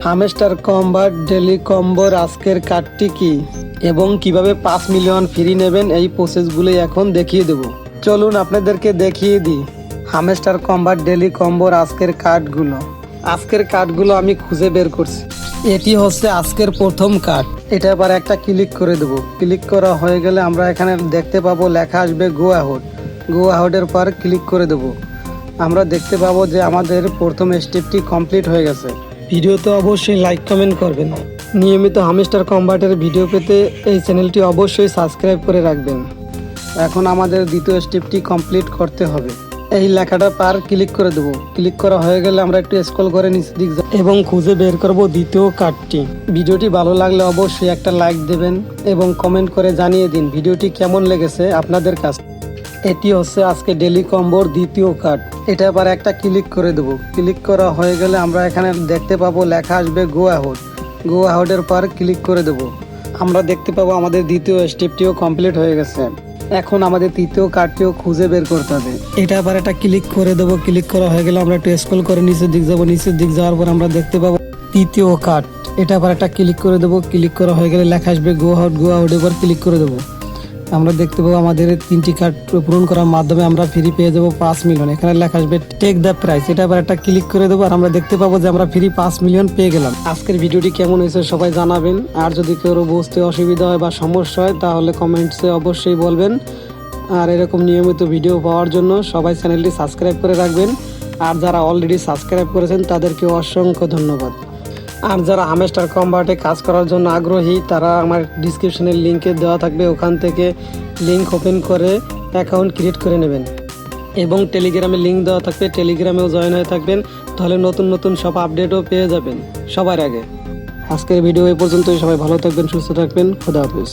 Hamster কম্বার daily কম্বোর আজকের কার্ডটি কি এবং কিভাবে 5 মিলিয়ন ফ্রি নেবেন এই প্রসেসগুলোই এখন দেখিয়ে দেব। চলুন আপনাদেরকে দেখিয়ে দিই হামস্টার কম্বার ডেলি কম্বোর আজকের কার্ডগুলো আমি খুঁজে বের করছি। এটি হচ্ছে আজকের প্রথম কার্ড। এটা আবার একটা ক্লিক করে দেব। ক্লিক করা হয়ে গেলে আমরা এখানে দেখতে পাবো লেখা আসবে গো অ্যাহেডের পর ক্লিক করে দেব। আমরা দেখতে পাবো যে আমাদের প্রথম স্টেপটি কমপ্লিট হয়ে গেছে। ভিডিওতে অবশ্যই লাইক কমেন্ট করবেন। নিয়মিত হামস্টার কম্বাটের ভিডিও পেতে এই চ্যানেলটি অবশ্যই সাবস্ক্রাইব করে রাখবেন। এখন আমাদের দ্বিতীয় স্টেপটি কমপ্লিট করতে হবে। এই লেখাটা পার ক্লিক করে দেবো। ক্লিক করা হয়ে গেলে আমরা একটু স্ক্রল করে নিচের দিক এবং খুঁজে বের করব দ্বিতীয় কার্ডটি। ভিডিওটি ভালো লাগলে অবশ্যই একটা লাইক দেবেন এবং কমেন্ট করে জানিয়ে দিন ভিডিওটি কেমন লেগেছে আপনাদের কাছে। এটি হচ্ছে আজকে ডেলি কম্বোর দ্বিতীয় কার্ড। এটা আবার একটা ক্লিক করে দেবো। ক্লিক করা হয়ে গেলে আমরা এখানে দেখতে পাবো লেখা আসবে গো অ্যাহেডের পর ক্লিক করে দেবো। আমরা দেখতে পাবো আমাদের দ্বিতীয় স্টেপটিও কমপ্লিট হয়ে গেছে। এখন আমাদের তৃতীয় কার্ডটিও খুঁজে বের করতে হবে। এটা আবার একটা ক্লিক করে দেবো। ক্লিক করা হয়ে গেলে আমরা একটু স্ক্রল করে নিচের দিক যাবো। নিচের দিক যাওয়ার পর আমরা দেখতে পাবো তৃতীয় কার্ড। এটা আবার একটা ক্লিক করে দেবো। ক্লিক করা হয়ে গেলে লেখা আসবে গো আউট এবার ক্লিক করে দেবো। আমরা দেখতে পাবো আমাদের 3টি কার্ড পূরণ করার মাধ্যমে আমরা ফ্রি পেয়ে যাবো 5 মিলিয়ন। এখানে লেখা আসবে টেক দ্য প্রাইস। এটা আবার একটা ক্লিক করে দেবো আর আমরা দেখতে পাবো যে আমরা ফ্রি 5 মিলিয়ন পেয়ে গেলাম। আজকের ভিডিওটি কেমন হয়েছে সবাই জানাবেন। আর যদি কেউ বুঝতে অসুবিধা হয় বা সমস্যা হয় তাহলে কমেন্টসে অবশ্যই বলবেন। আর এরকম নিয়মিত ভিডিও পাওয়ার জন্য সবাই চ্যানেলটি সাবস্ক্রাইব করে রাখবেন। আর যারা অলরেডি সাবস্ক্রাইব করেছেন তাদেরকে অসংখ্য ধন্যবাদ। আর যারা হামস্টার কম্বাটে কাজ করার জন্য আগ্রহী তারা আমার ডিসক্রিপশনের লিঙ্কে দেওয়া থাকবে, ওখান থেকে লিঙ্ক ওপেন করে অ্যাকাউন্ট ক্রিয়েট করে নেবেন এবং টেলিগ্রামে লিঙ্ক দেওয়া থাকবে, টেলিগ্রামেও জয়েন হয়ে থাকবেন। তাহলে নতুন নতুন সব আপডেটও পেয়ে যাবেন সবার আগে। আজকের ভিডিও এই পর্যন্তই। সবাই ভালো থাকবেন, সুস্থ থাকবেন। খোদা হাফেজ।